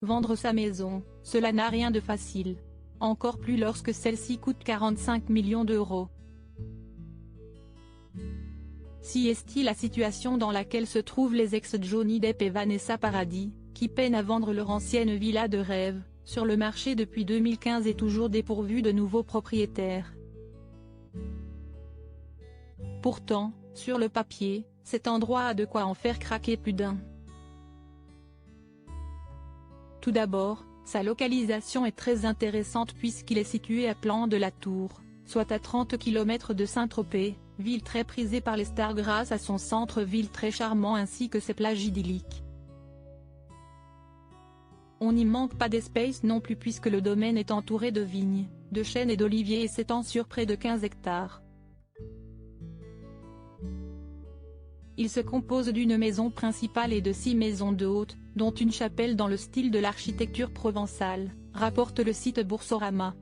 Vendre sa maison, cela n'a rien de facile. Encore plus lorsque celle-ci coûte 45 millions d'euros. Si est-il la situation dans laquelle se trouvent les ex-Johnny Depp et Vanessa Paradis, qui peinent à vendre leur ancienne villa de rêve, sur le marché depuis 2015 et toujours dépourvue de nouveaux propriétaires. Pourtant, sur le papier, cet endroit a de quoi en faire craquer plus d'un. Tout d'abord, sa localisation est très intéressante puisqu'il est situé à Plan de la Tour, soit à 30 km de Saint-Tropez, ville très prisée par les stars grâce à son centre-ville très charmant ainsi que ses plages idylliques. On n'y manque pas d'espace non plus puisque le domaine est entouré de vignes, de chênes et d'oliviers et s'étend sur près de 15 hectares. Il se compose d'une maison principale et de 6 maisons de hôtes, dont une chapelle dans le style de l'architecture provençale, rapporte le site Boursorama.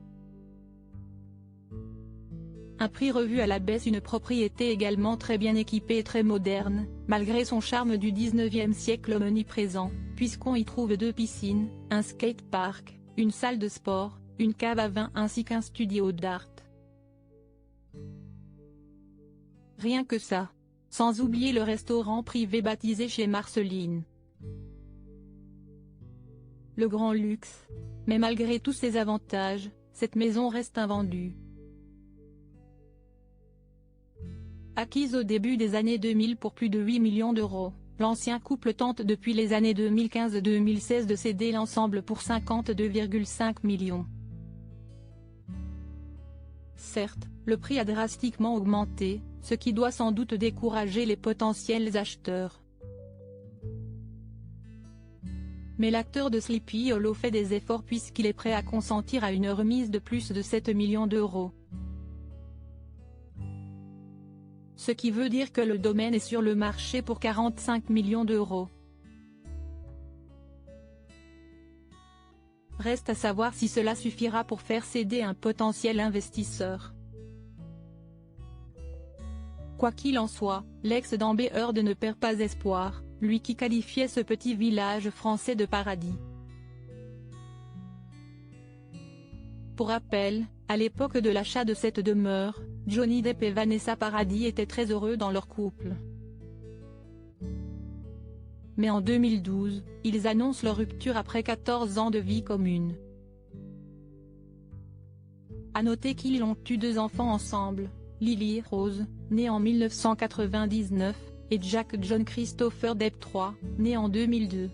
Un prix revu à la baisse, une propriété également très bien équipée et très moderne, malgré son charme du 19e siècle omniprésent, puisqu'on y trouve 2 piscines, un skatepark, une salle de sport, une cave à vin ainsi qu'un studio d'art. Rien que ça. Sans oublier le restaurant privé baptisé chez Marceline. Le grand luxe. Mais malgré tous ces avantages, cette maison reste invendue. Acquise au début des années 2000 pour plus de 8 millions d'euros, l'ancien couple tente depuis les années 2015-2016 de céder l'ensemble pour 52,5 millions. Certes, le prix a drastiquement augmenté, ce qui doit sans doute décourager les potentiels acheteurs. Mais l'acteur de Sleepy Hollow fait des efforts puisqu'il est prêt à consentir à une remise de plus de 7 millions d'euros. Ce qui veut dire que le domaine est sur le marché pour 45 millions d'euros. Reste à savoir si cela suffira pour faire céder un potentiel investisseur. Quoi qu'il en soit, l'ex d'Amber Heard ne perd pas espoir, lui qui qualifiait ce petit village français de paradis. Pour rappel, à l'époque de l'achat de cette demeure, Johnny Depp et Vanessa Paradis étaient très heureux dans leur couple. Mais en 2012, ils annoncent leur rupture après 14 ans de vie commune. À noter qu'ils ont eu 2 enfants ensemble, Lily Rose, née en 1999, et Jack John Christopher Depp III, né en 2002.